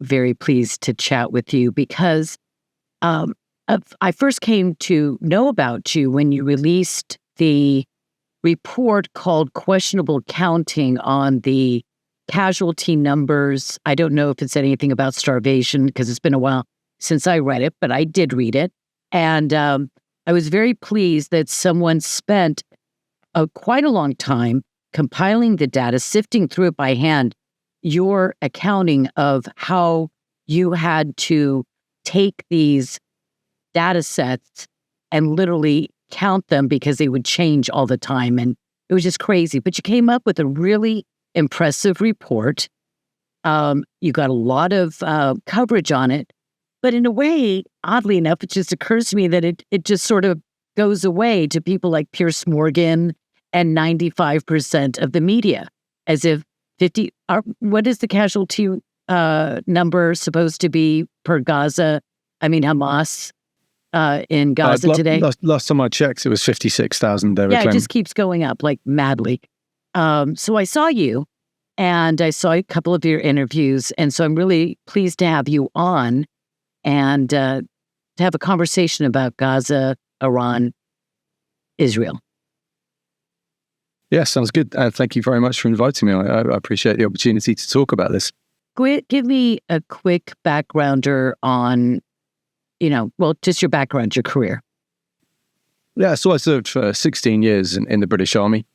very pleased to chat with you because I first came to know about you when you released the report called Questionable Counting on the casualty numbers. I don't know if it said anything about starvation because it's been a while since I read it, but I did read it. And I was very pleased that someone spent quite a long time compiling the data, sifting through it by hand, your accounting of how you had to take these data sets and literally count them because they would change all the time. And it was just crazy. But you came up with a really impressive report. You got a lot of coverage on it. But in a way, oddly enough, it just occurs to me that it just sort of goes away to people like Piers Morgan and 95% of the media, as if what is the casualty number supposed to be per Gaza? I mean, Hamas in Gaza today? Last time I checked, it was 56,000. Yeah, it just keeps going up like madly. So I saw you and I saw a couple of your interviews. And so I'm really pleased to have you on and to have a conversation about Gaza, Iran, Israel. Yeah, sounds good. Thank you very much for inviting me. I appreciate the opportunity to talk about this. Give me a quick backgrounder on, just your background, your career. Yeah, so I served for 16 years in the British Army.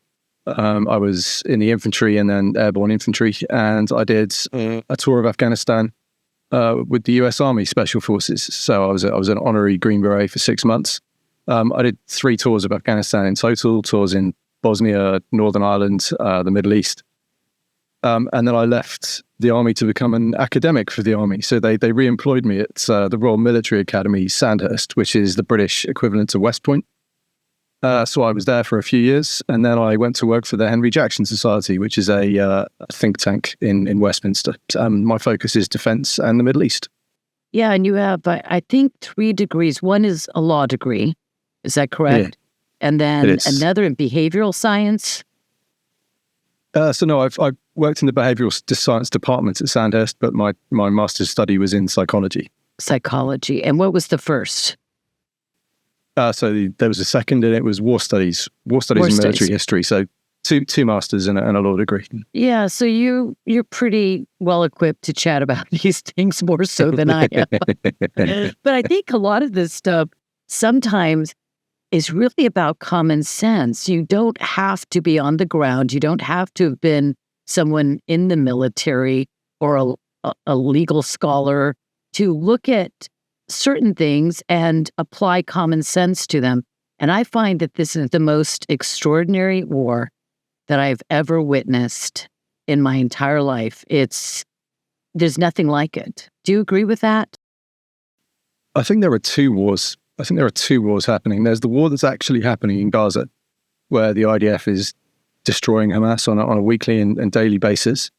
I was in the infantry and then airborne infantry, and I did a tour of Afghanistan with the US Army Special Forces. So I was an honorary Green Beret for 6 months. I did 3 tours of Afghanistan in total, tours in Bosnia, Northern Ireland, the Middle East. And then I left the army to become an academic for the army. So they re-employed me at the Royal Military Academy, Sandhurst, which is the British equivalent to West Point. So I was there for a few years, and then I went to work for the Henry Jackson Society, which is a think tank in Westminster. My focus is defense and the Middle East. Yeah, and you have, I think, 3 degrees. One is a law degree. Is that correct? Yeah. And then another in behavioral science? So no, I've worked in the behavioral science department at Sandhurst, but my master's study was in psychology. Psychology. And what was the first? So there was a second, and it was war studies and military history. So two masters and a law degree. Yeah, so you're pretty well equipped to chat about these things more so than I am. But I think a lot of this stuff sometimes is really about common sense. You don't have to be on the ground. You don't have to have been someone in the military or a legal scholar to look at certain things and apply common sense to them. And I find that this is the most extraordinary war that I've ever witnessed in my entire life. There's nothing like it. Do you agree with that? I think there are 2 wars. I think there are 2 wars happening. There's the war that's actually happening in Gaza, where the IDF is destroying Hamas on a weekly and daily basis.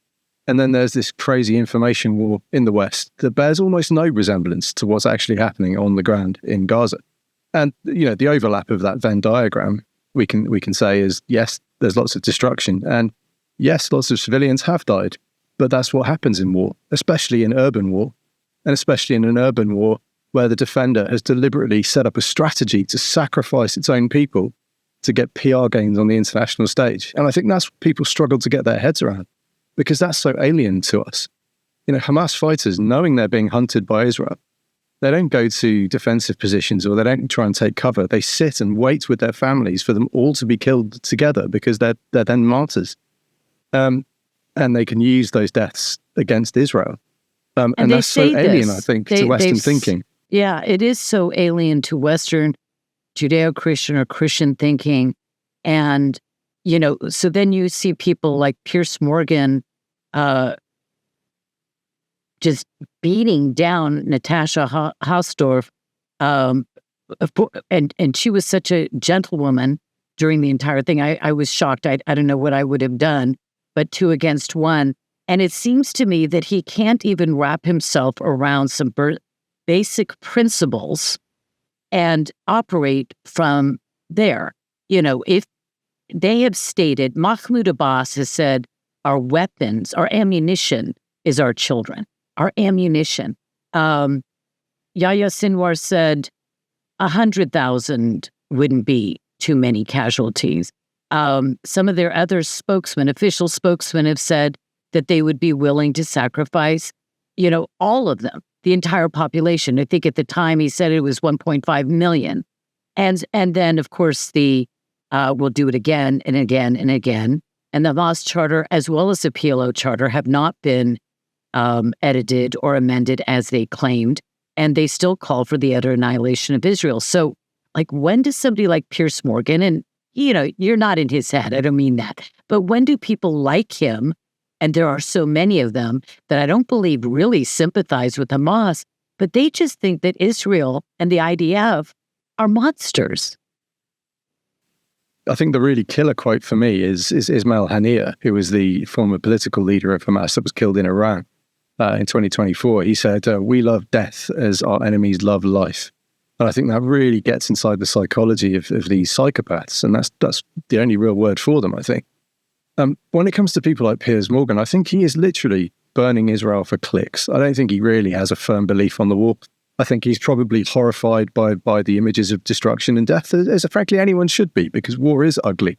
And then there's this crazy information war in the West that bears almost no resemblance to what's actually happening on the ground in Gaza. And, the overlap of that Venn diagram, we can say is, yes, there's lots of destruction. And yes, lots of civilians have died. But that's what happens in war, especially in urban war, and especially in an urban war where the defender has deliberately set up a strategy to sacrifice its own people to get PR gains on the international stage. And I think that's what people struggle to get their heads around, because that's so alien to us. Hamas fighters, knowing they're being hunted by Israel, they don't go to defensive positions or they don't try and take cover. They sit and wait with their families for them all to be killed together, because they're then martyrs. And they can use those deaths against Israel. And that's so alien, I think, to Western thinking. Yeah, it is so alien to Western Judeo-Christian or Christian thinking. And, so then you see people like Piers Morgan just beating down Natasha Hausdorff. And she was such a gentlewoman during the entire thing. I was shocked. I don't know what I would have done, but 2 against 1. And it seems to me that he can't even wrap himself around some basic principles and operate from there. If they have stated, Mahmoud Abbas has said, our weapons, our ammunition is our children. our ammunition. Yahya Sinwar said 100,000 wouldn't be too many casualties. Some of their other official spokesmen have said that they would be willing to sacrifice, all of them, the entire population. I think at the time he said it was 1.5 million. And then, of course, we'll do it again and again and again. And the Hamas Charter, as well as the PLO Charter, have not been edited or amended as they claimed. And they still call for the utter annihilation of Israel. So, when does somebody like Piers Morgan, and, you're not in his head, I don't mean that, but when do people like him, and there are so many of them that I don't believe really sympathize with Hamas, but they just think that Israel and the IDF are monsters? I think the really killer quote for me is Ismail Haniyeh, who was the former political leader of Hamas that was killed in Iran in 2024. He said, "We love death as our enemies love life." And I think that really gets inside the psychology of these psychopaths. And that's the only real word for them, I think. When it comes to people like Piers Morgan, I think he is literally burning Israel for clicks. I don't think he really has a firm belief on the war. I think he's probably horrified by the images of destruction and death, as frankly anyone should be, because war is ugly.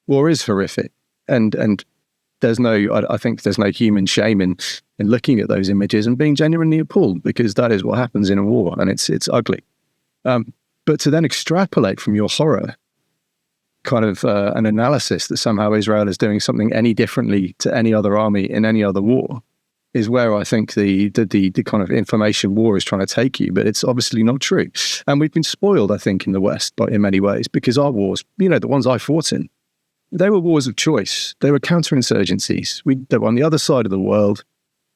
War is horrific. And I think there's no human shame in looking at those images and being genuinely appalled, because that is what happens in a war, and it's ugly. But to then extrapolate from your horror kind of an analysis that somehow Israel is doing something any differently to any other army in any other war is where I think the kind of information war is trying to take you. But it's obviously not true. And we've been spoiled, I think, in the West in many ways, because our wars, the ones I fought in, they were wars of choice. They were counterinsurgencies. They were on the other side of the world.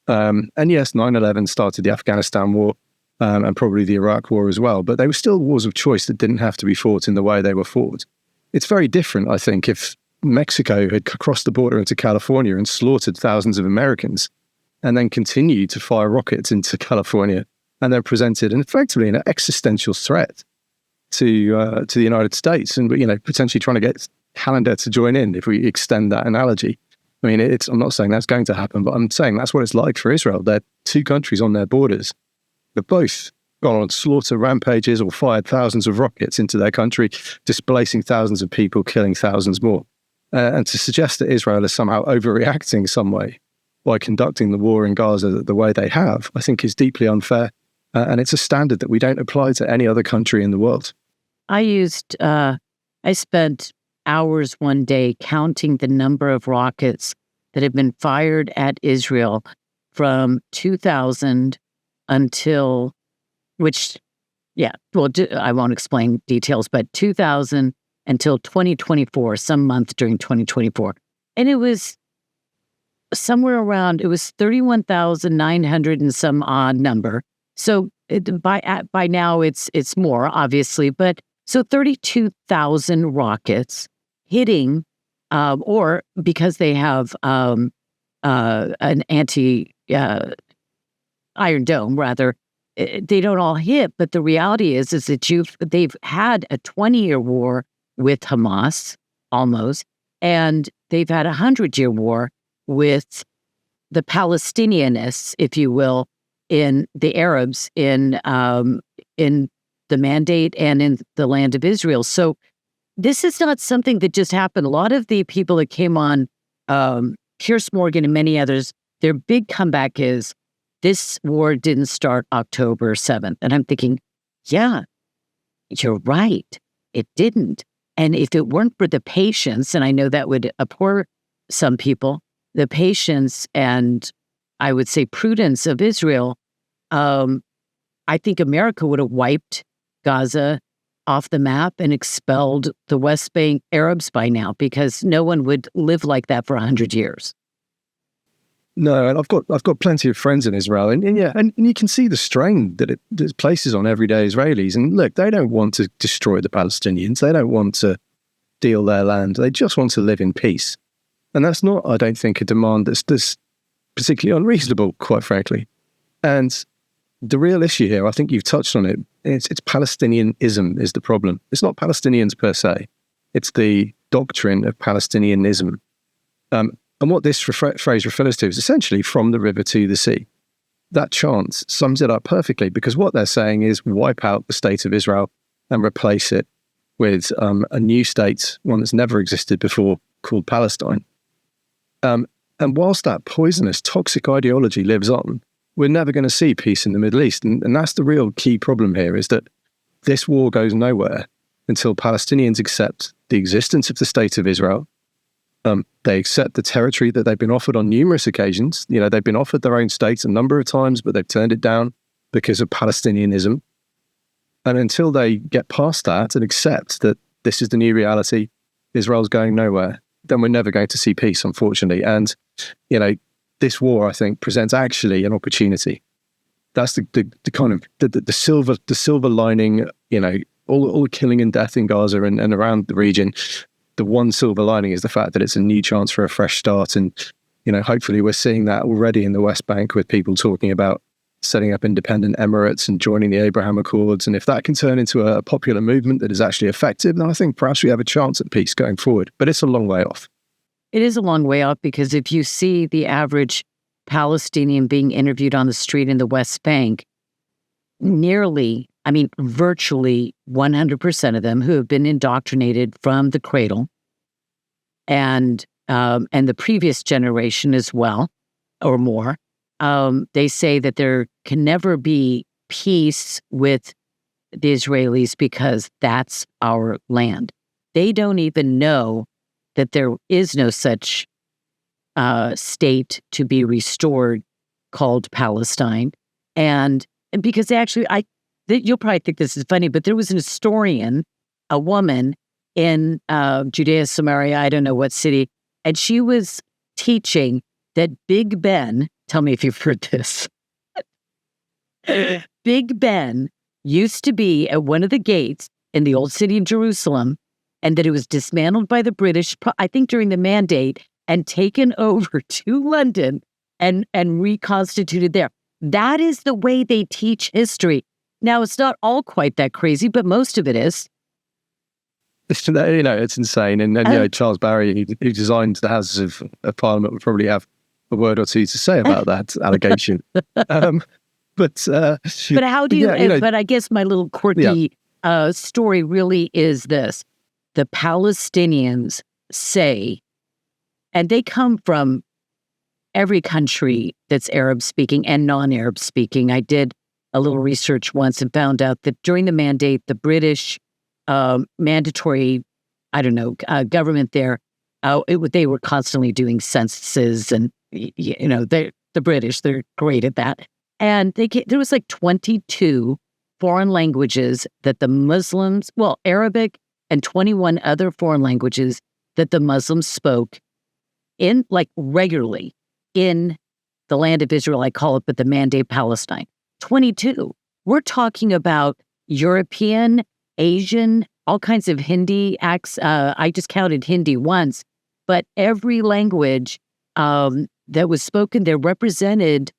And yes, 9/11 started the Afghanistan war and probably the Iraq war as well. But they were still wars of choice that didn't have to be fought in the way they were fought. It's very different, I think, if Mexico had crossed the border into California and slaughtered thousands of Americans and then continued to fire rockets into California and then presented effectively an existential threat to the United States, and potentially trying to get Canada to join in, if we extend that analogy. I mean, I'm not saying that's going to happen, but I'm saying that's what it's like for Israel. They're two countries on their borders. They've both gone on slaughter rampages or fired thousands of rockets into their country, displacing thousands of people, killing thousands more. And to suggest that Israel is somehow overreacting some way by conducting the war in Gaza the way they have, I think is deeply unfair. And it's a standard that we don't apply to any other country in the world. I spent hours one day counting the number of rockets that have been fired at Israel from 2000 until, I won't explain details, but 2000 until 2024, some month during 2024. And it was somewhere around, it was 31,900 and some odd number. So by now it's more, obviously, but so 32,000 rockets hitting, or because they have an anti-Iron Dome, rather, they don't all hit. But the reality is that they've had a 20-year war with Hamas, almost, and they've had a 100-year war with the Palestinianists, if you will, in the Arabs in the Mandate and in the land of Israel. So this is not something that just happened. A lot of the people that came on, Piers Morgan and many others, their big comeback is, this war didn't start October 7th. And I'm thinking, yeah, you're right. It didn't. And if it weren't for the patience, and I know that would abhor some people, the patience and I would say prudence of Israel, I think America would have wiped Gaza off the map and expelled the West Bank Arabs by now, because no one would live like that for 100 years. No, and I've got plenty of friends in Israel, and you can see the strain that it places on everyday Israelis. And look, they don't want to destroy the Palestinians. They don't want to steal their land. They just want to live in peace. And that's not, I don't think, a demand that's particularly unreasonable, quite frankly. And the real issue here, I think you've touched on it, it's Palestinianism is the problem. It's not Palestinians per se. It's the doctrine of Palestinianism. And what this phrase refers to is essentially from the river to the sea. that chant sums it up perfectly, because what they're saying is wipe out the state of Israel and replace it with a new state, one that's never existed before, called Palestine. And whilst that poisonous, toxic ideology lives on, we're never going to see peace in the Middle East. And that's the real key problem here, is that this war goes nowhere until Palestinians accept the existence of the state of Israel. They accept the territory that they've been offered on numerous occasions. You know, they've been offered their own state a number of times, but they've turned it down because of Palestinianism. And until they get past that and accept that this is the new reality, Israel's going nowhere, then we're never going to see peace, unfortunately. And, you know, this war, I think, presents actually an opportunity. That's the kind of the silver lining, you know, all the killing and death in Gaza and around the region. The one silver lining is the fact that it's a new chance for a fresh start. And, you know, hopefully we're seeing that already in the West Bank, with people talking about setting up independent Emirates and joining the Abraham Accords. And if that can turn into a popular movement that is actually effective, then I think perhaps we have a chance at peace going forward. But it's a long way off. It is a long way off, because if you see the average Palestinian being interviewed on the street in the West Bank, virtually 100% of them who have been indoctrinated from the cradle, and the previous generation as well, or more, they say that there can never be peace with the Israelis because that's our land. They don't even know that there is no such state to be restored called Palestine. And because actually, you'll probably think this is funny, but there was an historian, a woman in Judea, Samaria, I don't know what city, and she was teaching that Big Ben, tell me if you've heard this, Big Ben used to be at one of the gates in the old city of Jerusalem, and that it was dismantled by the British, I think during the Mandate, and taken over to London and reconstituted there. That is the way they teach history. Now, it's not all quite that crazy, but most of it is. You know, it's insane. And you know, Charles Barry, who designed the Houses of Parliament, would probably have a word or two to say about that allegation. But how do you? But I guess my little quirky story really is this: the Palestinians say, and they come from every country that's Arab speaking and non-Arab speaking. I did a little research once and found out that during the Mandate, the British mandatory, government there, they were constantly doing censuses, and you know, the British, they're great at that. And there was like 22 foreign languages that the Muslims, Arabic and 21 other foreign languages that the Muslims spoke in, like, regularly in the land of Israel, I call it, but the Mandate Palestine. 22. We're talking about European, Asian, all kinds of Hindi acts. I just counted Hindi once, but every language that was spoken there represented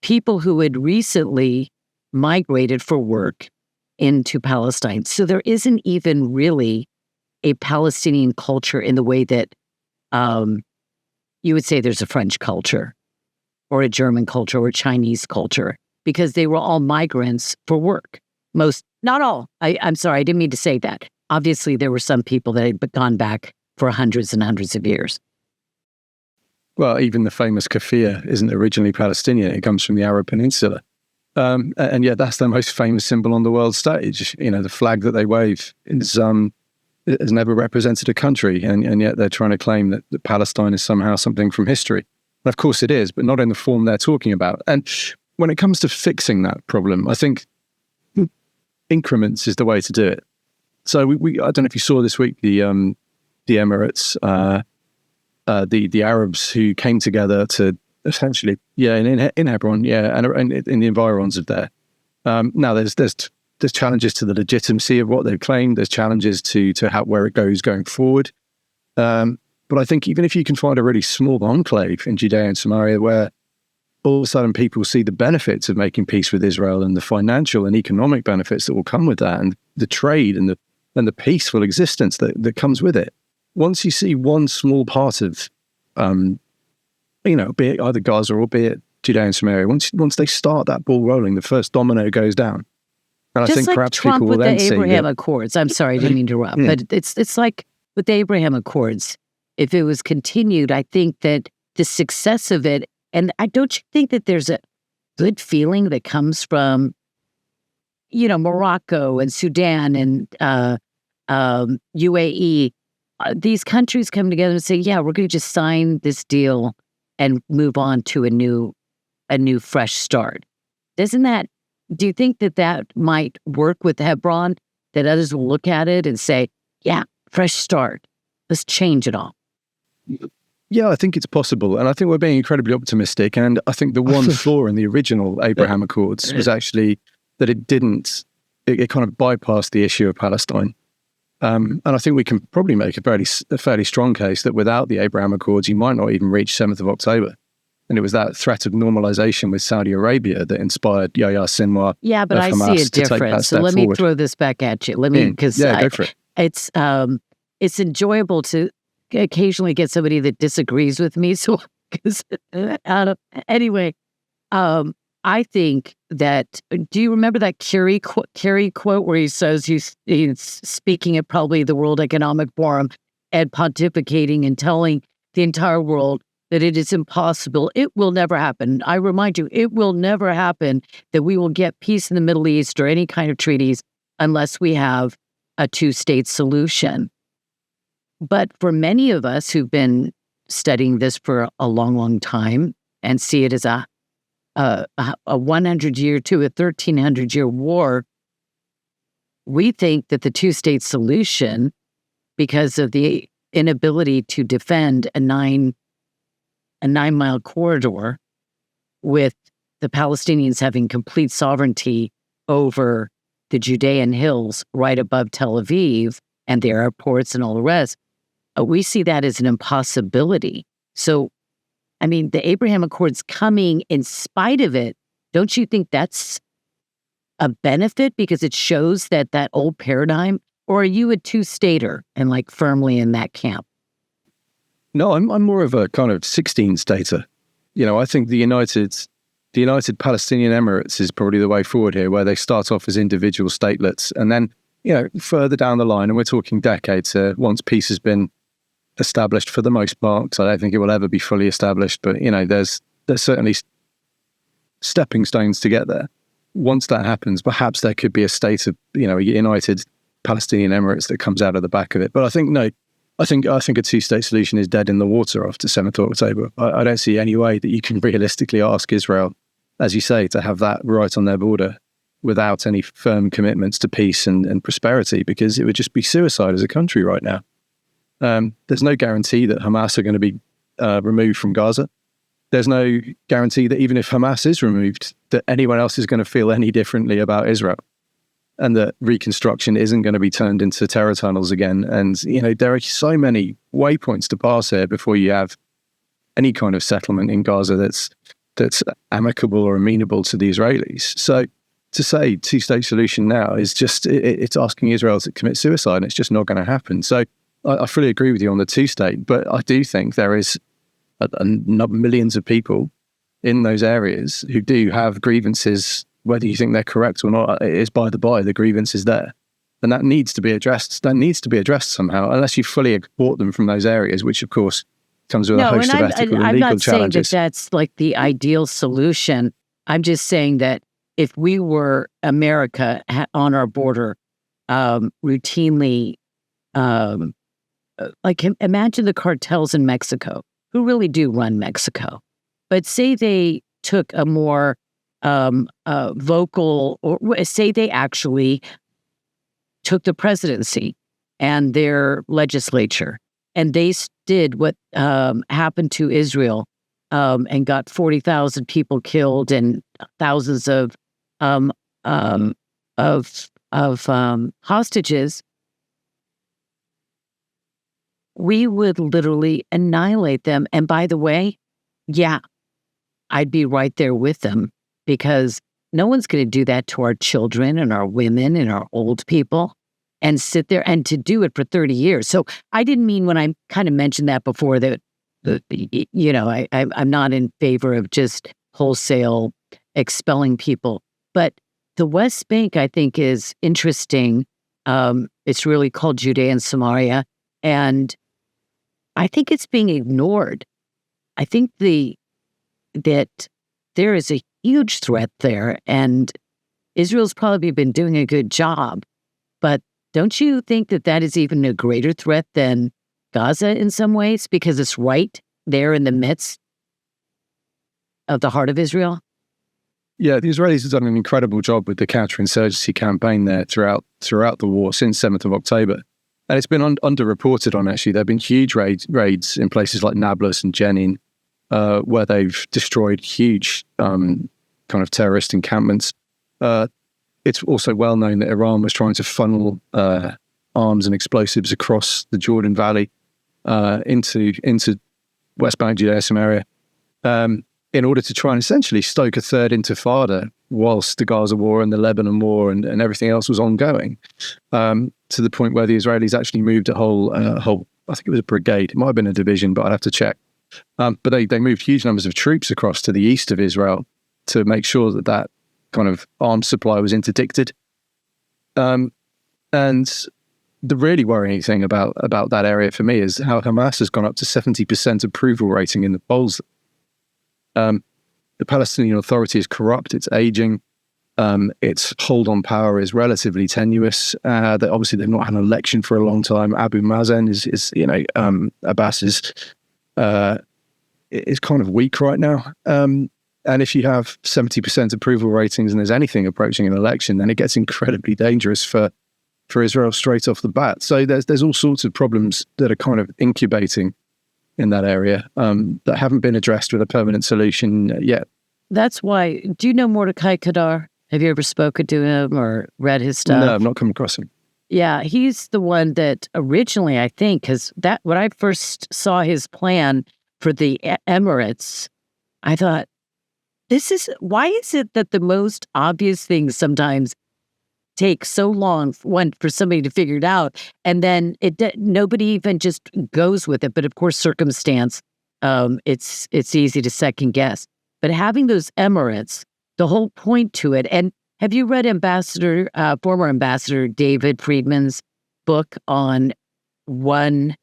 people who had recently migrated for work into Palestine. So there isn't even really a Palestinian culture in the way that you would say there's a French culture or a German culture or a Chinese culture, because they were all migrants for work. Most, not all. I'm sorry, I didn't mean to say that. Obviously, there were some people that had gone back for hundreds and hundreds of years. Well, even the famous keffiyeh isn't originally Palestinian. It comes from the Arab Peninsula. And yet that's their most famous symbol on the world stage. You know, the flag that they wave has never represented a country. And yet they're trying to claim that Palestine is somehow something from history. And of course it is, but not in the form they're talking about. And when it comes to fixing that problem, I think increments is the way to do it. So I don't know if you saw this week, the Emirates, the Arabs who came together to essentially, in Hebron, and in the environs of there. Now there's challenges to the legitimacy of what they've claimed. There's challenges to where it goes going forward. But I think even if you can find a really small enclave in Judea and Samaria where all of a sudden people see the benefits of making peace with Israel and the financial and economic benefits that will come with that, and the trade and the peaceful existence that comes with it. Once you see one small part of, be it either Gaza or be it Judean Samaria, once they start that ball rolling, the first domino goes down. And Just I think like perhaps Trump people will with the then see Abraham that, Accords. I'm sorry, I didn't mean to interrupt, but it's like with the Abraham Accords. If it was continued, I think that the success of it, and don't you think that there's a good feeling that comes from, Morocco and Sudan and UAE, these countries come together and say, yeah, we're going to just sign this deal and move on to a new fresh start. Do you think that might work with Hebron, that others will look at it and say, yeah, fresh start, let's change it all? Yeah, I think it's possible. And I think we're being incredibly optimistic. And I think the one flaw in the original Abraham Accords was actually that it kind of bypassed the issue of Palestine. And I think we can probably make a fairly strong case that without the Abraham Accords, you might not even reach 7th of October. And it was that threat of normalization with Saudi Arabia that inspired Yahya Sinwar. Yeah, but I see a difference. So let me throw this back at you. Because go for it. It's enjoyable to occasionally get somebody that disagrees with me. So, anyway, I think that. Do you remember that Kerry quote where he says he's speaking at probably the World Economic Forum and pontificating and telling the entire world that it is impossible. It will never happen. I remind you, it will never happen that we will get peace in the Middle East or any kind of treaties unless we have a two-state solution. But for many of us who've been studying this for a long, long time and see it as a 100-year to a 1,300-year war, we think that the two-state solution, because of the inability to defend a 9-mile corridor with the Palestinians having complete sovereignty over the Judean hills right above Tel Aviv and the airports and all the rest, we see that as an impossibility. So, I mean, the Abraham Accords coming in spite of it, don't you think that's a benefit because it shows that old paradigm? Or are you a two-stater and like firmly in that camp? No, I'm more of a kind of 16-stater. I think the United Palestinian Emirates is probably the way forward here, where they start off as individual statelets, and then further down the line, and we're talking decades, once peace has been established for the most part, because I don't think it will ever be fully established, but there's certainly stepping stones to get there. Once that happens, perhaps there could be a state of a United Palestinian Emirates that comes out of the back of it. But I think no. I think a two-state solution is dead in the water after 7th of October. I don't see any way that you can realistically ask Israel, as you say, to have that right on their border without any firm commitments to peace and prosperity, because it would just be suicide as a country right now. There's no guarantee that Hamas are going to be removed from Gaza. There's no guarantee that even if Hamas is removed, that anyone else is going to feel any differently about Israel, and that reconstruction isn't going to be turned into terror tunnels again. And, there are so many waypoints to pass here before you have any kind of settlement in Gaza that's amicable or amenable to the Israelis. So to say two-state solution now is just, it's asking Israel to commit suicide, and it's just not going to happen. So I fully agree with you on the two-state, but I do think there is millions of people in those areas who do have grievances. Whether you think they're correct or not is by the by. The grievance is there, and that needs to be addressed. That needs to be addressed somehow, unless you fully export them from those areas, which of course comes with a host of ethical and legal challenges. I'm not saying that that's like the ideal solution. I'm just saying that if we were America on our border, routinely, like imagine the cartels in Mexico, who really do run Mexico, but say they took a more vocal, or say they actually took the presidency and their legislature, and they did what happened to Israel, and got 40,000 people killed and thousands of hostages. We would literally annihilate them. And by the way, yeah, I'd be right there with them, because no one's going to do that to our children and our women and our old people and sit there and to do it for 30 years. So I didn't mean, when I kind of mentioned that before, that I'm not in favor of just wholesale expelling people. But the West Bank, I think, is interesting. It's really called Judea and Samaria, and I think it's being ignored. I think that there is a huge threat there, and Israel's probably been doing a good job. But don't you think that that is even a greater threat than Gaza in some ways, because it's right there in the midst of the heart of Israel? Yeah, the Israelis have done an incredible job with the counterinsurgency campaign there throughout the war since 7th of October. And it's been underreported on, actually. There have been huge raids in places like Nablus and Jenin, where they've destroyed huge kind of terrorist encampments. It's also well known that Iran was trying to funnel arms and explosives across the Jordan Valley into West Bank, Judea, Samaria, in order to try and essentially stoke a third intifada whilst the Gaza war and the Lebanon war and everything else was ongoing, to the point where the Israelis actually moved a whole, I think it was a brigade, it might have been a division, but I'd have to check. But they moved huge numbers of troops across to the east of Israel to make sure that kind of arms supply was interdicted. And the really worrying thing about that area for me is how Hamas has gone up to 70% approval rating in the polls. The Palestinian Authority is corrupt, it's aging, its hold on power is relatively tenuous. Obviously they've not had an election for a long time. Abu Mazen Abbas is kind of weak right now. And if you have 70% approval ratings and there's anything approaching an election, then it gets incredibly dangerous for Israel straight off the bat. So there's all sorts of problems that are kind of incubating in that area that haven't been addressed with a permanent solution yet. That's why. Do you know Mordecai Kadar? Have you ever spoken to him or read his stuff? No, I've not come across him. Yeah, he's the one that originally, I think, because when I first saw his plan for the Emirates, I thought, why is it that the most obvious things sometimes take so long for somebody to figure it out, and then nobody even just goes with it? But of course, circumstance, it's easy to second guess. But having those Emirates, the whole point to it, and have you read former Ambassador David Friedman's book on one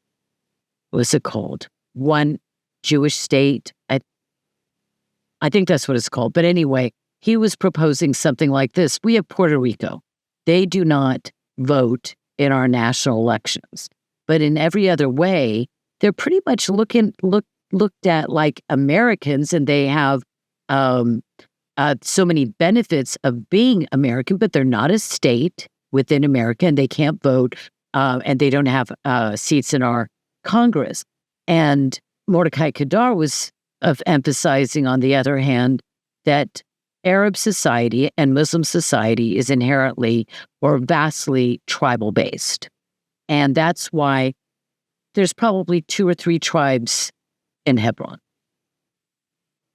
Jewish state? I think that's what it's called. But anyway, he was proposing something like this. We have Puerto Rico. They do not vote in our national elections. But in every other way, they're pretty much looked at like Americans, and they have so many benefits of being American, but they're not a state within America, and they can't vote, and they don't have seats in our Congress. And Mordecai Kadar was emphasizing, on the other hand, that Arab society and Muslim society is inherently or vastly tribal-based. And that's why there's probably 2 or 3 tribes in Hebron.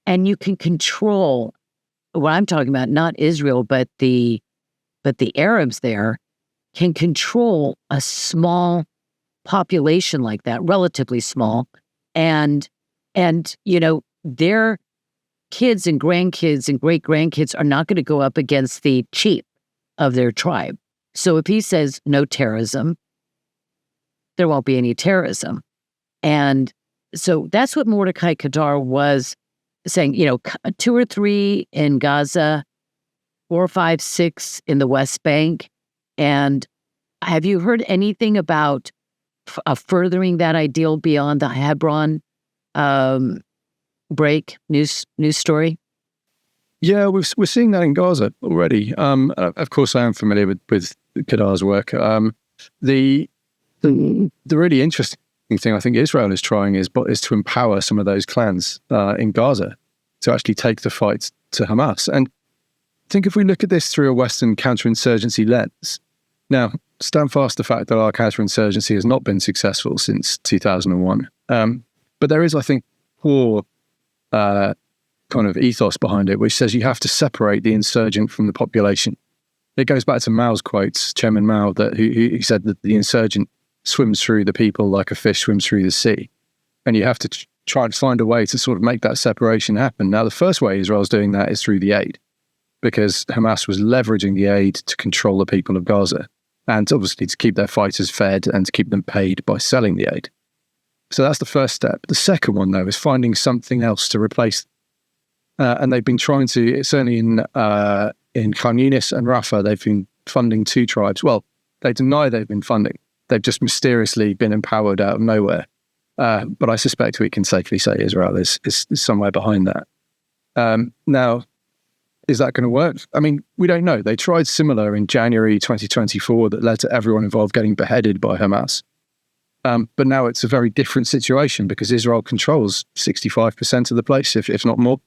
And you can control, what I'm talking about, not Israel, but the Arabs there can control a small population like that, relatively small, and their kids and grandkids and great-grandkids are not going to go up against the chief of their tribe. So if he says no terrorism, there won't be any terrorism. And so that's what Mordecai Kadar was saying, 2 or 3 in Gaza, 4, 5, 6 in the West Bank. And have you heard anything about furthering that ideal beyond the Hebron break news story? Yeah, we're seeing that in Gaza already. Of course, I am familiar with Kadar's work. The really interesting thing I think Israel is trying is to empower some of those clans in Gaza to actually take the fight to Hamas. And I think if we look at this through a Western counterinsurgency lens, now stand fast the fact that our counterinsurgency has not been successful since 2001. But there is, I think, poor kind of ethos behind it, which says you have to separate the insurgent from the population. It goes back to Mao's quotes, Chairman Mao, who said that the insurgent swims through the people like a fish swims through the sea. And you have to trying to find a way to sort of make that separation happen. Now, the first way Israel's doing that is through the aid, because Hamas was leveraging the aid to control the people of Gaza and obviously to keep their fighters fed and to keep them paid by selling the aid. So that's the first step. The second one, though, is finding something else to replace. And they've been trying to, certainly in Khan Yunis and Rafah, they've been funding two tribes. Well, they deny they've been funding. They've just mysteriously been empowered out of nowhere. But I suspect we can safely say Israel is somewhere behind that. Now, is that going to work? I mean, we don't know. They tried similar in January 2024 that led to everyone involved getting beheaded by Hamas. But now it's a very different situation because Israel controls 65% of the place, if not more.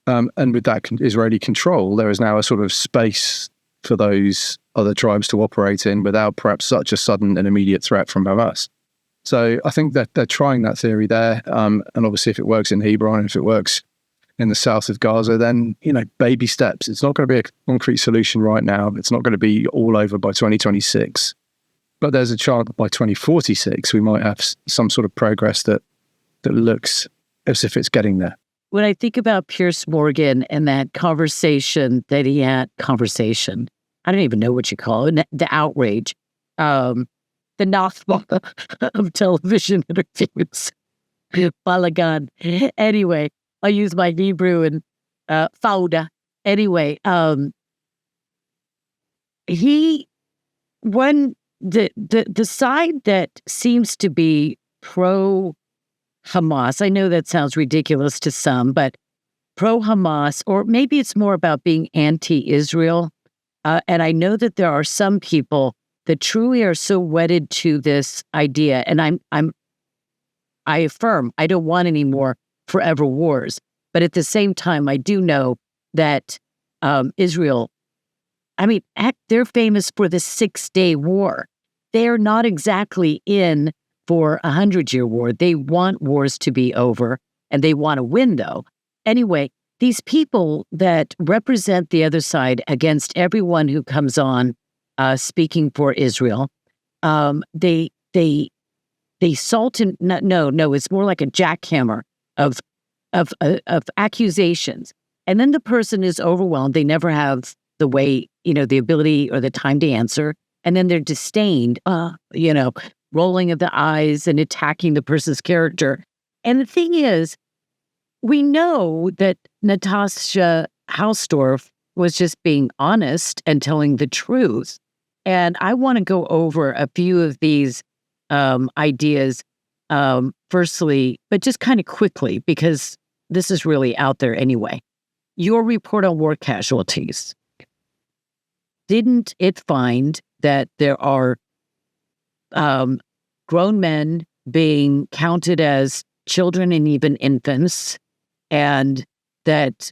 And with that Israeli control, there is now a sort of space for those other tribes to operate in without perhaps such a sudden and immediate threat from Hamas. So I think that they're trying that theory there. And obviously if it works in Hebron, if it works in the south of Gaza, then, baby steps. It's not going to be a concrete solution right now. It's not going to be all over by 2026. But there's a chance by 2046, we might have some sort of progress that looks as if it's getting there. When I think about Piers Morgan and that conversation that he had, I don't even know what you call it, the outrage, the Nathma of television interviews, Balagan. Anyway, I'll use my Hebrew and Fauda. Anyway, the side that seems to be pro-Hamas, I know that sounds ridiculous to some, but pro-Hamas, or maybe it's more about being anti-Israel. And I know that there are some people that truly are so wedded to this idea. And I affirm I don't want any more forever wars. But at the same time, I do know that Israel, they're famous for the 6-day war. They're not exactly in for a 100-year war. They want wars to be over, and they want to win, though. Anyway, these people that represent the other side against everyone who comes on speaking for Israel, they salt and no, it's more like a jackhammer of accusations, and then the person is overwhelmed. They never have the way, the ability or the time to answer, and then they're disdained, rolling of the eyes and attacking the person's character. And the thing is, we know that Natasha Hausdorff was just being honest and telling the truth. And I want to go over a few of these ideas, firstly, but just kind of quickly, because this is really out there anyway. Your report on war casualties, didn't it find that there are grown men being counted as children and even infants, and that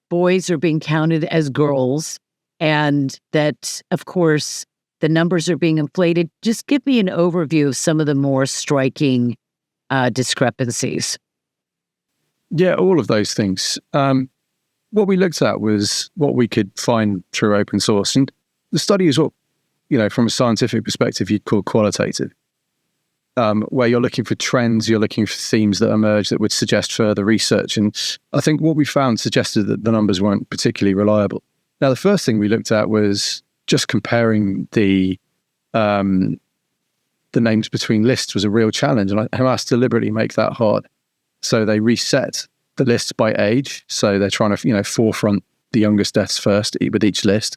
boys are being counted as girls, and that, of course, the numbers are being inflated? Just give me an overview of some of the more striking discrepancies. Yeah, all of those things. What we looked at was what we could find through open source. And the study is what, from a scientific perspective, you'd call qualitative, where you're looking for trends, you're looking for themes that emerge that would suggest further research. And I think what we found suggested that the numbers weren't particularly reliable. Now, the first thing we looked at was just comparing the names between lists was a real challenge. And Hamas deliberately make that hard. So they reset the lists by age. So they're trying to, forefront the youngest deaths first with each list.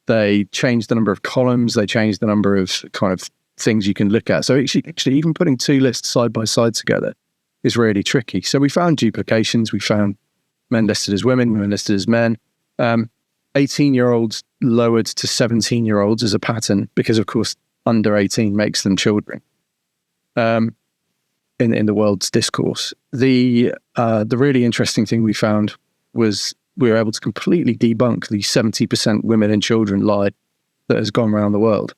They changed the number of columns. They changed the number of kind of things you can look at. So actually even putting two lists side by side together is really tricky. So we found duplications. We found men listed as women listed as men. 18-year-olds lowered to 17-year-olds as a pattern because, of course, under 18 makes them children. In the world's discourse. The really interesting thing we found was we were able to completely debunk the 70% women and children lie that has gone around the world.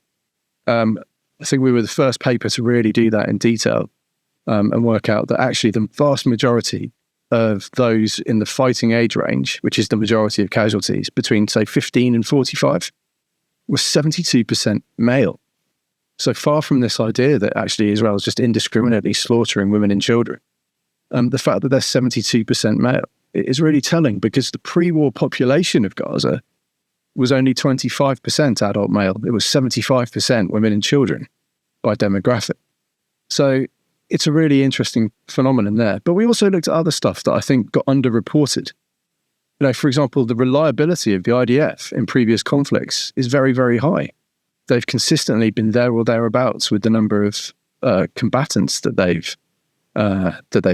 I think we were the first paper to really do that in detail and work out that actually the vast majority of those in the fighting age range, which is the majority of casualties, between, say, 15 and 45, was 72% male. So far from this idea that actually Israel is just indiscriminately slaughtering women and children, The fact that they're 72% male is really telling, because the pre-war population of Gaza was only 25% adult male. It was 75% women and children by demographic. So it's a really interesting phenomenon there. But we also looked at other stuff that I think got underreported. For example, the reliability of the IDF in previous conflicts is very, very high. They've consistently been there or thereabouts with the number of combatants that they've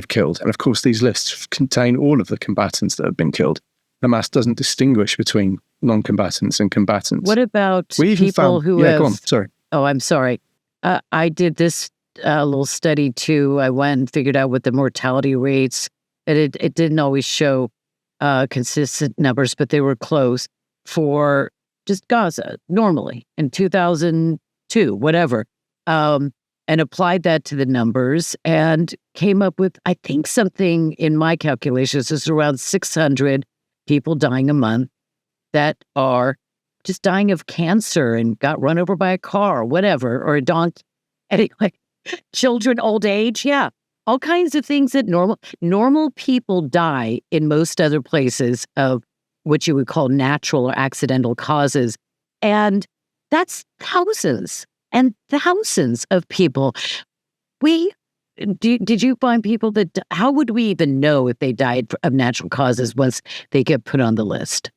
killed. And of course, these lists contain all of the combatants that have been killed. Hamas doesn't distinguish between non-combatants and combatants. What about people who have... Go on, sorry. Oh, I'm sorry. I did this little study too. I went and figured out what the mortality rates, and it didn't always show consistent numbers, but they were close for just Gaza normally in 2002, whatever, and applied that to the numbers and came up with, I think, something in my calculations is around 600 people dying a month that are just dying of cancer and got run over by a car or whatever, or a donkey. Anyway, children, old age, yeah. All kinds of things that normal people die in most other places of what you would call natural or accidental causes. And that's thousands and thousands of people. Did you find people that, how would we even know if they died of natural causes once they get put on the list?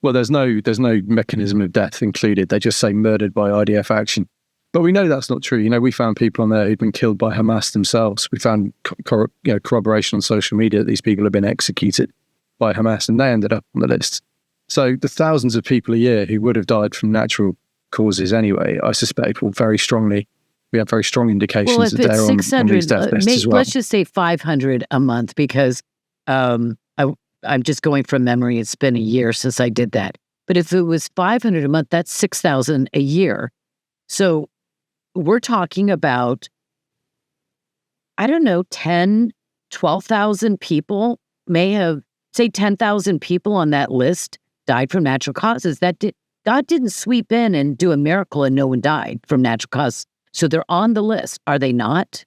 Well, there's no mechanism of death included. They just say murdered by IDF action. But we know that's not true. We found people on there who'd been killed by Hamas themselves. We found corroboration on social media that these people have been executed by Hamas, and they ended up on the list. So the thousands of people a year who would have died from natural causes anyway, I suspect we have very strong indications that they're on these death lists as well. Let's just say 500 a month, because I'm just going from memory. It's been a year since I did that. But if it was 500 a month, that's 6,000 a year. So we're talking about, I don't know, 10, 12,000 people may have, say 10,000 people on that list died from natural causes. God didn't sweep in and do a miracle and no one died from natural causes. So they're on the list, are they not?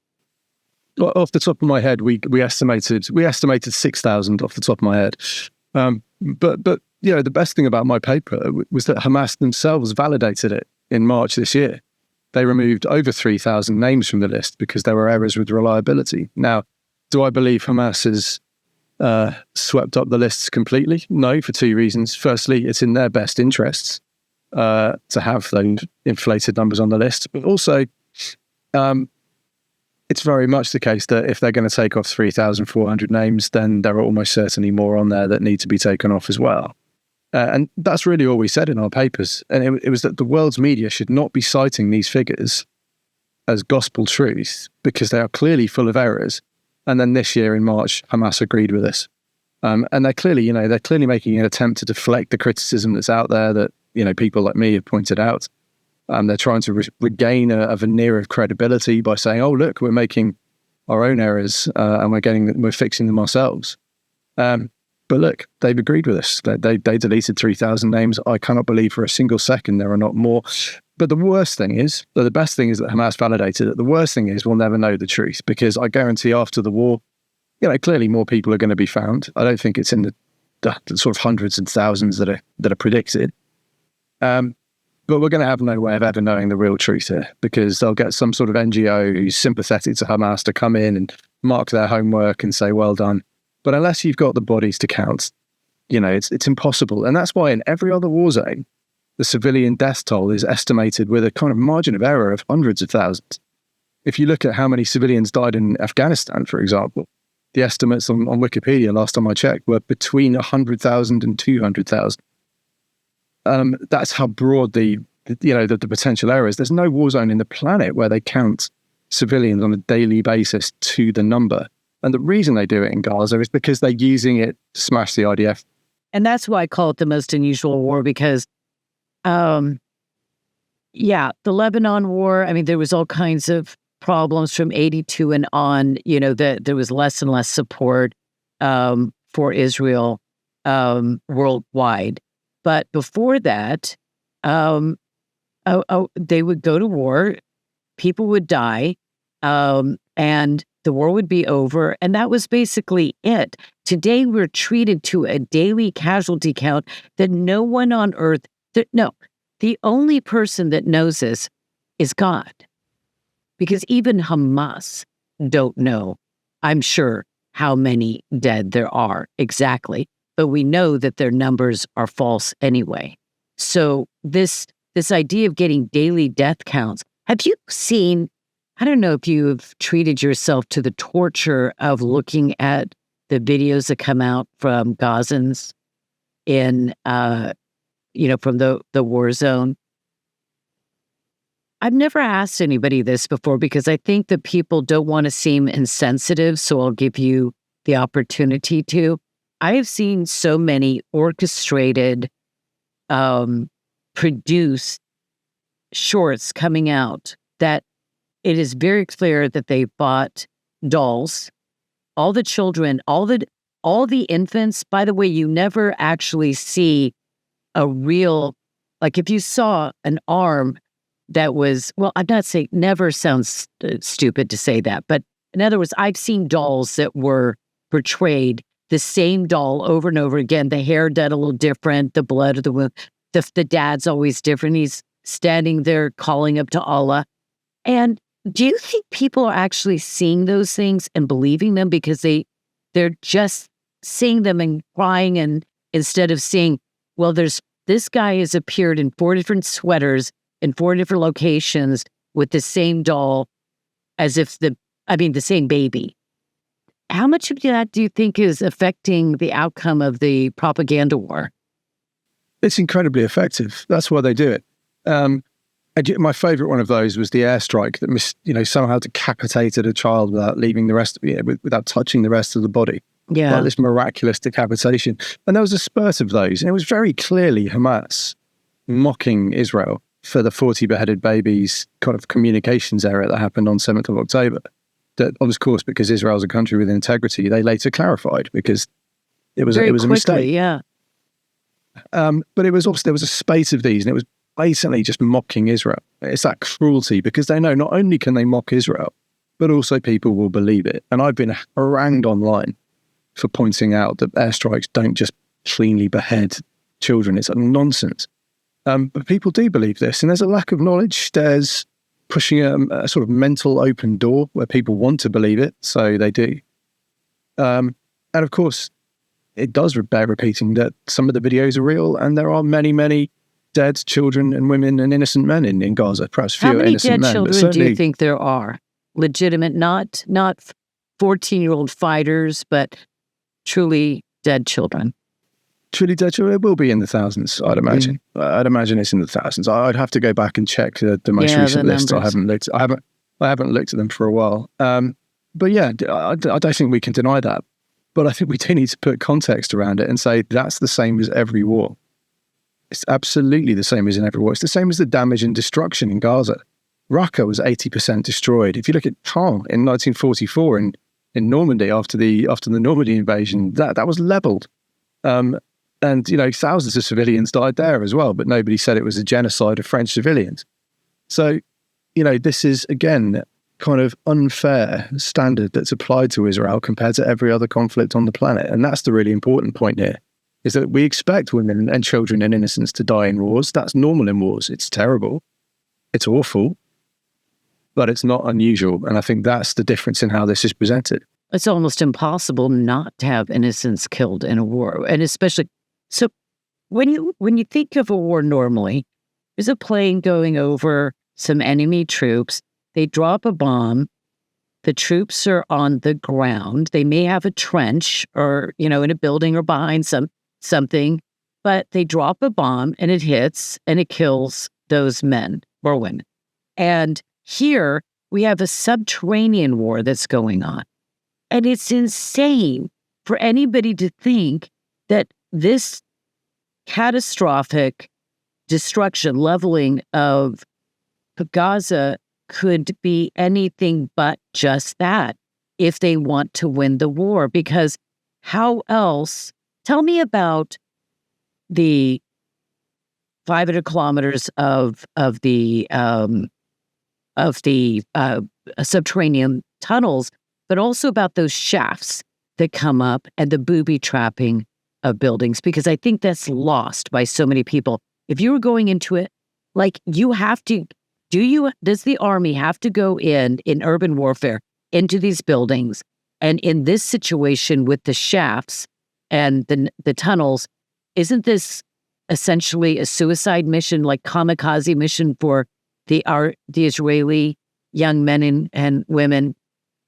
Well, off the top of my head, we estimated 6,000 off the top of my head. But the best thing about my paper was that Hamas themselves validated it in March this year. They removed over 3,000 names from the list because there were errors with reliability. Now, do I believe Hamas has swept up the lists completely? No, for two reasons. Firstly, it's in their best interests to have those inflated numbers on the list. But also, it's very much the case that if they're going to take off 3,400 names, then there are almost certainly more on there that need to be taken off as well. And that's really all we said in our papers. And it was that the world's media should not be citing these figures as gospel truth because they are clearly full of errors. And then this year in March, Hamas agreed with us. And they're clearly making an attempt to deflect the criticism that's out there that, people like me have pointed out. They're trying to regain a veneer of credibility by saying, oh, look, we're making our own errors and we're fixing them ourselves. But look, they've agreed with us. They deleted 3,000 names. I cannot believe for a single second there are not more. But the best thing is that Hamas validated it. The worst thing is we'll never know the truth because I guarantee after the war, clearly more people are going to be found. I don't think it's in the sort of hundreds and thousands that are predicted. But we're going to have no way of ever knowing the real truth here because they'll get some sort of NGO who's sympathetic to Hamas to come in and mark their homework and say, well done. But unless you've got the bodies to count, it's impossible. And that's why in every other war zone, the civilian death toll is estimated with a kind of margin of error of hundreds of thousands. If you look at how many civilians died in Afghanistan, for example, the estimates on Wikipedia, last time I checked, were between 100,000 and 200,000. That's how broad the potential error is. There's no war zone in the planet where they count civilians on a daily basis to the number. And the reason they do it in Gaza is because they're using it to smash the IDF. And that's why I call it the most unusual war because, the Lebanon war, there was all kinds of problems from 82 and on, that there was less and less support for Israel worldwide. But before that, they would go to war, people would die, and the war would be over, and that was basically it. Today, we're treated to a daily casualty count that no one on earth, the only person that knows this is God. Because even Hamas don't know, I'm sure, how many dead there are exactly, but we know that their numbers are false anyway. So this idea of getting daily death counts, have you seen, I don't know if you've treated yourself to the torture of looking at the videos that come out from Gazans in, from the war zone. I've never asked anybody this before because I think that people don't want to seem insensitive, so I'll give you the opportunity to. I have seen so many orchestrated, produced shorts coming out that it is very clear that they bought dolls, all the children, all the infants. By the way, you never actually see a real, like if you saw an arm that was, well, I'm not saying, never sounds stupid to say that, but in other words, I've seen dolls that were portrayed the same doll over and over again, the hair done a little different, the blood of the wound, the dad's always different. He's standing there calling up to Allah. And do you think people are actually seeing those things and believing them because they're just seeing them and crying, and instead of seeing, well, this guy has appeared in 4 different sweaters in 4 different locations with the same doll, as if the same baby. How much of that do you think is affecting the outcome of the propaganda war? It's incredibly effective. That's why they do it. My favorite one of those was the airstrike that somehow decapitated a child without leaving the rest, without touching the rest of the body. Yeah, like this miraculous decapitation. And there was a spurt of those, and it was very clearly Hamas mocking Israel for the 40 beheaded babies kind of communications error that happened on 7th of October. That, of course, because Israel's a country with integrity, they later clarified because it was a mistake. Yeah. But it was also, there was a spate of these, and it was blatantly just mocking Israel. It's that cruelty, because they know not only can they mock Israel, but also people will believe it. And I've been harangued online for pointing out that airstrikes don't just cleanly behead children. It's nonsense. But people do believe this, and there's a lack of knowledge. There's pushing a sort of mental open door where people want to believe it, so they do. And of course, it does bear repeating that some of the videos are real, and there are many, many dead children and women and innocent men in Gaza. Perhaps fewer innocent men. How many dead children do you think there are? Legitimate, not 14-year-old fighters, but truly dead children. Truly dead children, it will be in the thousands, I'd imagine. I'd imagine it's in the thousands. I'd have to go back and check the most recent list. I haven't looked at them for a while. But yeah, I don't think we can deny that. But I think we do need to put context around it and say that's the same as every war. It's absolutely the same as in every war. It's the same as the damage and destruction in Gaza. Raqqa was 80% destroyed. If you look at Caen in 1944 in Normandy after the Normandy invasion, that was leveled. And, thousands of civilians died there as well, but nobody said it was a genocide of French civilians. So, this is, again, kind of unfair standard that's applied to Israel compared to every other conflict on the planet. And that's the really important point here, is that we expect women and children and innocents to die in wars. That's normal in wars. It's terrible. It's awful, but it's not unusual. And I think that's the difference in how this is presented. It's almost impossible not to have innocents killed in a war, and especially... So when you think of a war normally, there's a plane going over some enemy troops. They drop a bomb. The troops are on the ground. They may have a trench or, in a building or behind something, but they drop a bomb and it hits and it kills those men or women. And here we have a subterranean war that's going on. And it's insane for anybody to think that this catastrophic destruction, leveling of Gaza could be anything but just that if they want to win the war. Because how else? Tell me about the 500 kilometers of the subterranean tunnels but also about those shafts that come up and the booby trapping of buildings, because I think that's lost by so many people. If you were going into it, like you have to, does the army have to go in urban warfare into these buildings? And in this situation with the shafts and the tunnels, isn't this essentially a suicide mission, like kamikaze mission for the Israeli young men and women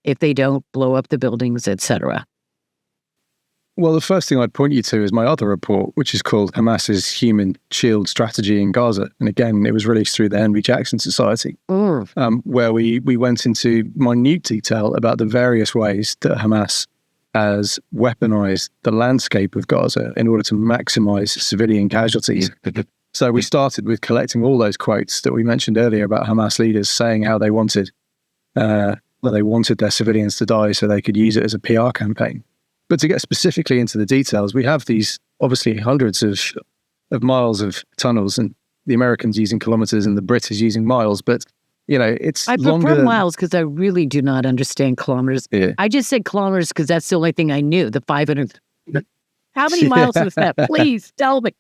if they don't blow up the buildings, etc.? Well, the first thing I'd point you to is my other report, which is called Hamas's Human Shield Strategy in Gaza. And again, it was released through the Henry Jackson Society, where we went into minute detail about the various ways that Hamas has weaponized the landscape of Gaza in order to maximize civilian casualties. So we started with collecting all those quotes that we mentioned earlier about Hamas leaders saying how they wanted their civilians to die so they could use it as a PR campaign. But to get specifically into the details, we have these obviously hundreds of miles of tunnels, and the Americans using kilometers and the British using miles. But, it's I prefer miles because I really do not understand kilometers. Yeah. I just said kilometers because that's the only thing I knew, the 500. How many miles was that? Please tell me.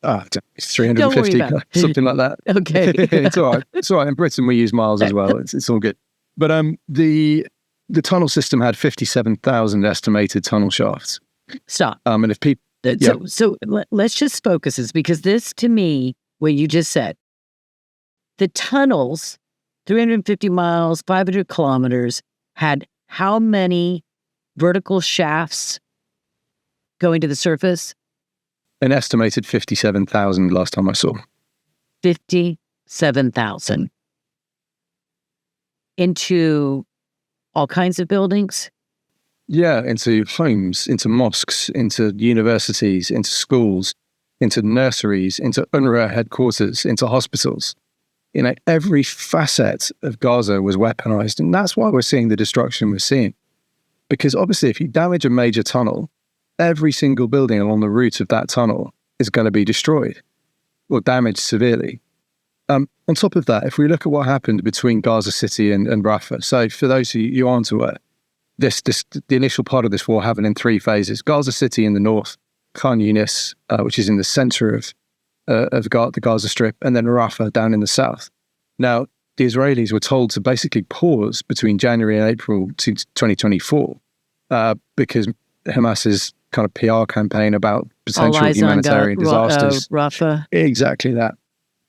It's 350, something like that. Okay. It's all right. It's all right. In Britain, we use miles as well. It's all good. But the tunnel system had 57,000 estimated tunnel shafts. Stop. And if people... So let's just focus this, because this, to me, what you just said, the tunnels, 350 miles, 500 kilometers, had how many vertical shafts going to the surface? An estimated 57,000 last time I saw. 57,000. Into all kinds of buildings? Yeah, into homes, into mosques, into universities, into schools, into nurseries, into UNRWA headquarters, into hospitals. Every facet of Gaza was weaponized. And that's why we're seeing the destruction we're seeing. Because obviously, if you damage a major tunnel, every single building along the route of that tunnel is going to be destroyed or damaged severely. On top of that, if we look at what happened between Gaza City and Rafah, so for those who aren't aware, the initial part of this war happened in three phases. Gaza City in the north, Khan Yunis, which is in the center of the Gaza Strip, and then Rafah down in the south. Now, the Israelis were told to basically pause between January and April 2024 because Hamas's kind of PR campaign about potential humanitarian disasters. Rafah. Exactly that.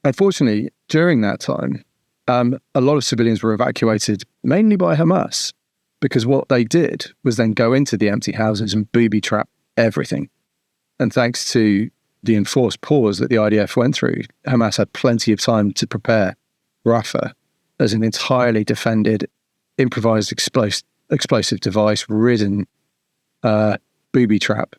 Unfortunately, during that time, a lot of civilians were evacuated, mainly by Hamas, because what they did was then go into the empty houses and booby trap everything. And thanks to the enforced pause that the IDF went through, Hamas had plenty of time to prepare Rafah as an entirely defended, improvised explosive device-ridden booby trap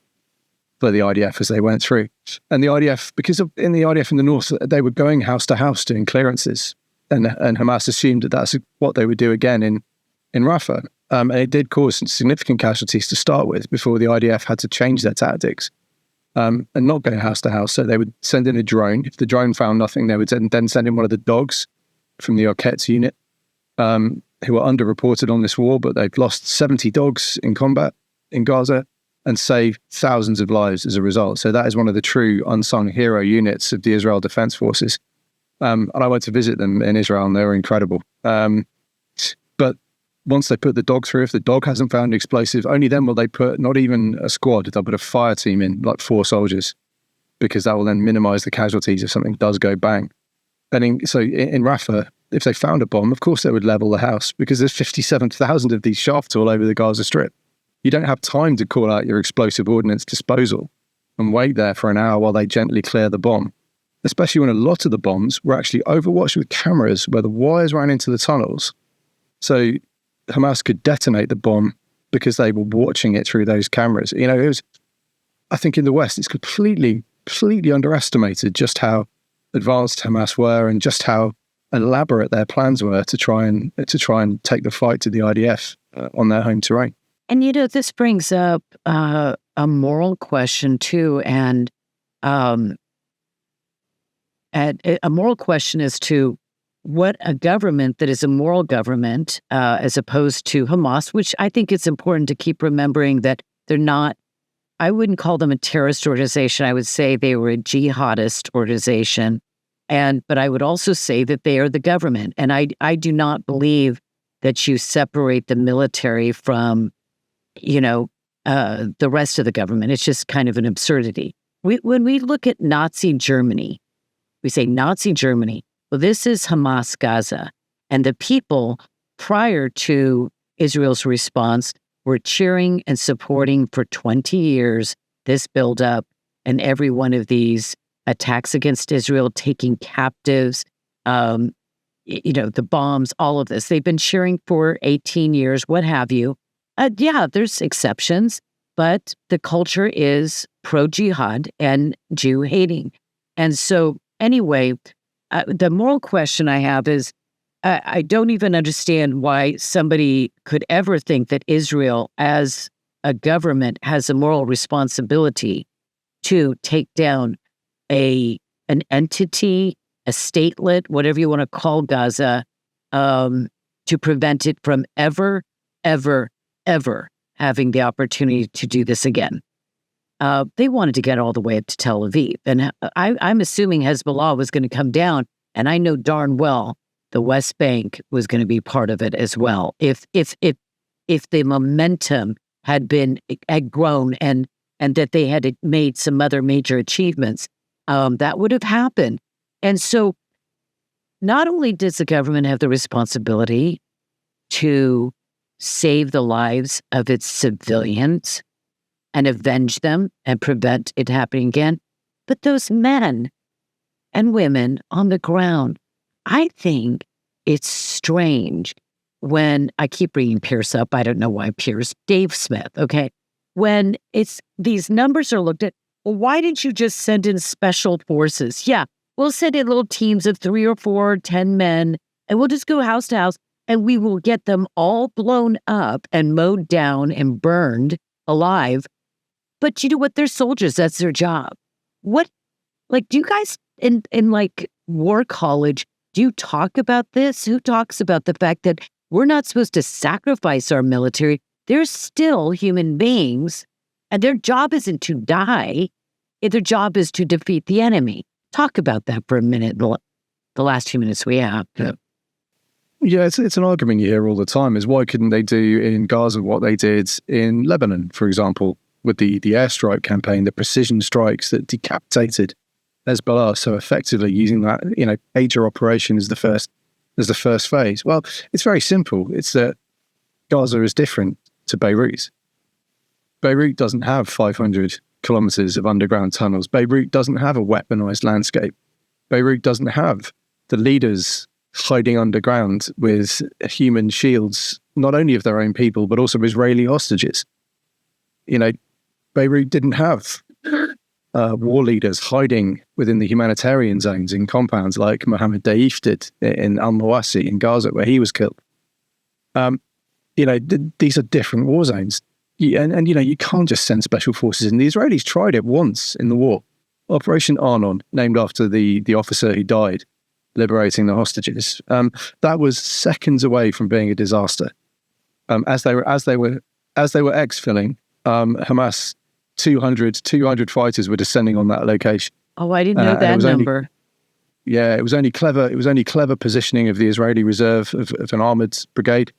for the IDF as they went through. And the IDF, in the IDF in the north, they were going house to house doing clearances. And Hamas assumed that that's what they would do again in Rafah. And it did cause some significant casualties to start with before the IDF had to change their tactics and not go house to house. So they would send in a drone. If the drone found nothing, they would then send in one of the dogs from the Orket's unit who were underreported on this war, but they've lost 70 dogs in combat in Gaza and saved thousands of lives as a result. So that is one of the true unsung hero units of the Israel Defense Forces. And I went to visit them in Israel and they were incredible. But once they put the dog through, if the dog hasn't found explosive, only then will they put not even a squad, they'll put a fire team in, like 4 soldiers, because that will then minimize the casualties if something does go bang. And in Rafah, if they found a bomb, of course they would level the house because there's 57,000 of these shafts all over the Gaza Strip. You don't have time to call out your explosive ordnance disposal and wait there for an hour while they gently clear the bomb, especially when a lot of the bombs were actually overwatched with cameras where the wires ran into the tunnels. So Hamas could detonate the bomb because they were watching it through those cameras. It was, I think in the West, it's completely underestimated just how advanced Hamas were and just how elaborate their plans were to try and take the fight to the IDF on their home terrain. And this brings up a moral question too, and a moral question as to what a government that is a moral government, as opposed to Hamas, which I think it's important to keep remembering that they're not, I wouldn't call them a terrorist organization. I would say they were a jihadist organization. But I would also say that they are the government. And I do not believe that you separate the military from, the rest of the government. It's just kind of an absurdity. When we look at Nazi Germany, we say Nazi Germany. Well, this is Hamas Gaza. And the people prior to Israel's response were cheering and supporting for 20 years this buildup and every one of these attacks against Israel, taking captives, the bombs, all of this. They've been cheering for 18 years, what have you. There's exceptions, but the culture is pro-jihad and Jew-hating. And so anyway, the moral question I have is, I don't even understand why somebody could ever think that Israel as a government has a moral responsibility to take down an entity, a statelet, whatever you want to call Gaza, to prevent it from ever having the opportunity to do this again. They wanted to get all the way up to Tel Aviv. And I'm assuming Hezbollah was going to come down, and I know darn well the West Bank was going to be part of it as well. If the momentum had grown and that they had made some other major achievements, that would have happened. And so not only does the government have the responsibility to save the lives of its civilians and avenge them and prevent it happening again, but those men and women on the ground, I think it's strange when I keep bringing Piers up. I don't know why Piers, Dave Smith, okay? When these numbers are looked at, well, why didn't you just send in special forces? Yeah, we'll send in little teams of 3 or 4 or 10 men, and we'll just go house to house, and we will get them all blown up and mowed down and burned alive. But you know what? They're soldiers. That's their job. Do you guys in war college, do you talk about this? Who talks about the fact that we're not supposed to sacrifice our military? They're still human beings, and their job isn't to die. Their job is to defeat the enemy. Talk about that for a minute, the last few minutes we have. Yeah, it's an argument you hear all the time, is why couldn't they do in Gaza what they did in Lebanon, for example, with the airstrike campaign, the precision strikes that decapitated Hezbollah so effectively, using that, major operation as the first phase. Well, it's very simple. It's that Gaza is different to Beirut. Beirut doesn't have 500 kilometers of underground tunnels. Beirut doesn't have a weaponized landscape. Beirut doesn't have the leaders hiding underground with human shields, not only of their own people, but also Israeli hostages. Beirut didn't have war leaders hiding within the humanitarian zones in compounds like Mohammed Daif did in Al-Mawasi in Gaza, where he was killed. These are different war zones. You can't just send special forces in. The Israelis tried it once in the war. Operation Arnon, named after the officer who died liberating the hostages. That was seconds away from being a disaster. As they were exfilling, Hamas 200 fighters were descending on that location. Oh, I didn't know that number. It was only clever positioning of the Israeli reserve of an armored brigade.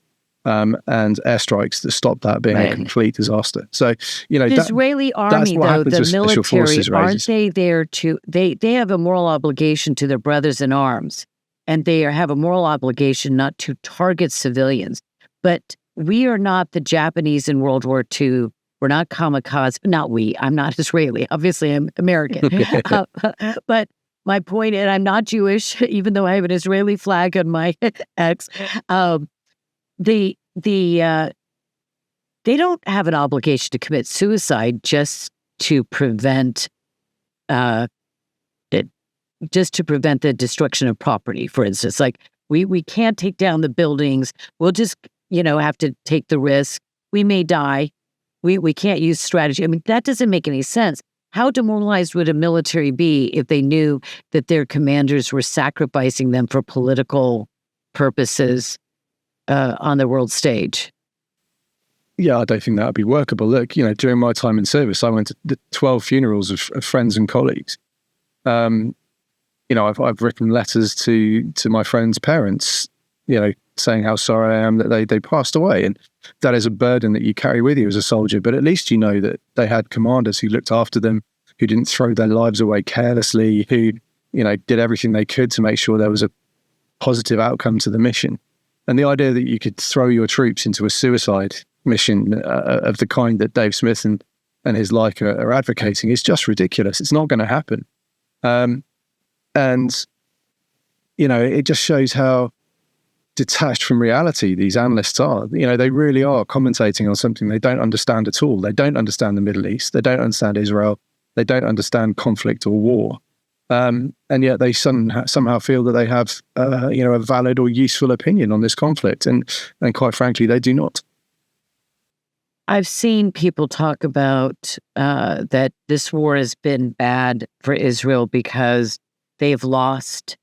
And airstrikes that stopped that being a complete disaster. So, the Israeli army, though, the military, aren't they there to, they have a moral obligation to their brothers in arms, and they have a moral obligation not to target civilians. But we are not the Japanese in World War II. We're not kamikaze. Not we. I'm not Israeli. Obviously, I'm American. But my point, and I'm not Jewish, even though I have an Israeli flag on my X. They don't have an obligation to commit suicide just to prevent the destruction of property. For instance, like we can't take down the buildings. We'll just have to take the risk. We may die. We can't use strategy. I mean, that doesn't make any sense. how demoralized would a military be if they knew that their commanders were sacrificing them for political purposes on the world stage? Yeah, I don't think that would be workable. Look, during my time in service, I went to the 12 funerals of friends and colleagues. I've written letters to my friends' parents, saying how sorry I am that they passed away. And that is a burden that you carry with you as a soldier. But at least you know that they had commanders who looked after them, who didn't throw their lives away carelessly, who, did everything they could to make sure there was a positive outcome to the mission. And the idea that you could throw your troops into a suicide mission of the kind that Dave Smith and his like are advocating is just ridiculous. It's not going to happen. And it just shows how detached from reality these analysts are. They really are commentating on something they don't understand at all. They don't understand the Middle East. They don't understand Israel. They don't understand conflict or war. And yet they somehow feel that they have, a valid or useful opinion on this conflict. And quite frankly, they do not. I've seen people talk about that this war has been bad for Israel because they've lost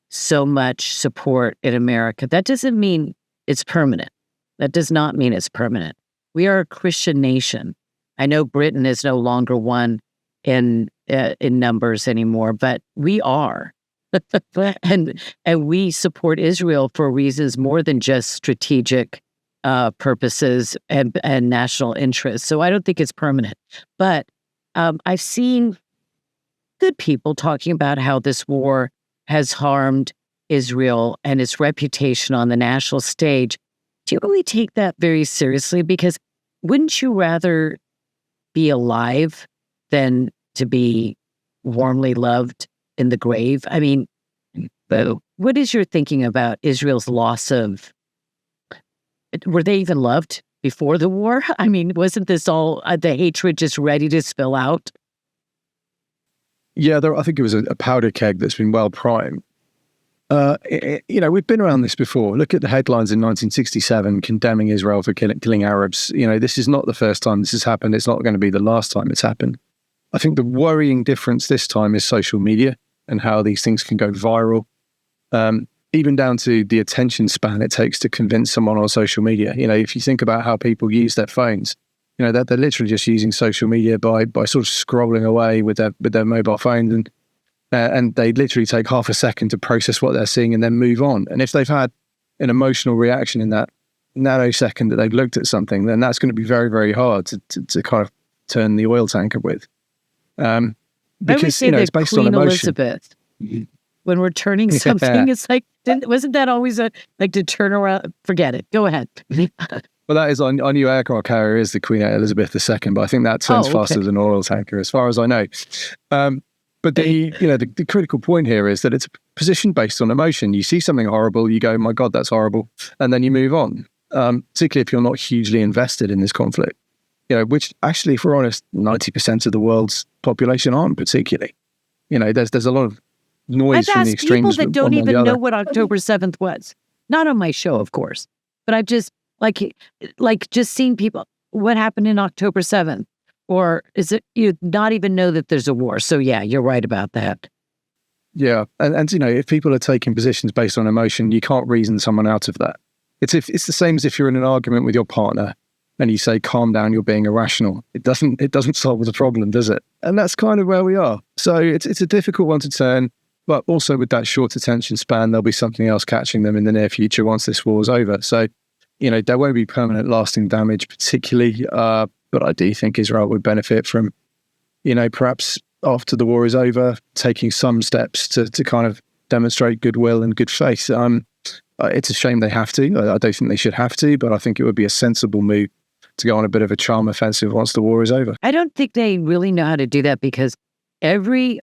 so much support in America. That doesn't mean it's permanent. That does not mean it's permanent. We are a Christian nation. I know Britain is no longer one in numbers anymore, but we are. and we support Israel for reasons more than just strategic purposes and national interests. So I don't think it's permanent. But I've seen good people talking about how this war has harmed Israel and its reputation on the national stage. Do you really take that very seriously? Because wouldn't you rather be alive than to be warmly loved in the grave? I mean, what is your thinking about Israel's loss of... Were they even loved before the war? I mean, wasn't this all the hatred just ready to spill out? Yeah, I think it was a powder keg that's been well primed. We've been around this before. Look at the headlines in 1967 condemning Israel for killing Arabs. This is not the first time this has happened. It's not going to be the last time it's happened. I think the worrying difference this time is social media and how these things can go viral. Even down to the attention span it takes to convince someone on social media. If you think about how people use their phones, they're literally just using social media by sort of scrolling away with their mobile phones, and they literally take half a second to process what they're seeing and then move on. And if they've had an emotional reaction in that nanosecond that they've looked at something, then that's going to be very, very hard to kind of turn the oil tanker with. Because it's based on emotion. Elizabeth. When we're turning something, it's like, wasn't that always to turn around? Forget it. Go ahead. Well, that is our new aircraft carrier is the Queen Elizabeth II, but I think that turns faster than an oil tanker, as far as I know. But the critical point here is that it's a position based on emotion. You see something horrible, you go, "My God, that's horrible," and then you move on. Particularly if you're not hugely invested in this conflict, which actually, if we're honest, 90% of the world's population aren't particularly. There's a lot of noise from the extremes. People that don't even know what October 7th was. Not on my show, of course, but I've just just seen people. What happened in October 7th? Or is it you not even know that there's a war? So yeah, you're right about that. Yeah, and if people are taking positions based on emotion, you can't reason someone out of that. It's the same as if you're in an argument with your partner and you say, "Calm down, you're being irrational." It doesn't solve the problem, does it? And that's kind of where we are. So it's a difficult one to turn. But also with that short attention span, there'll be something else catching them in the near future once this war's over. So, there won't be permanent lasting damage particularly, but I do think Israel would benefit from, perhaps after the war is over, taking some steps to kind of demonstrate goodwill and good faith. It's a shame they have to. I don't think they should have to, but I think it would be a sensible move to go on a bit of a charm offensive once the war is over. I don't think they really know how to do that because every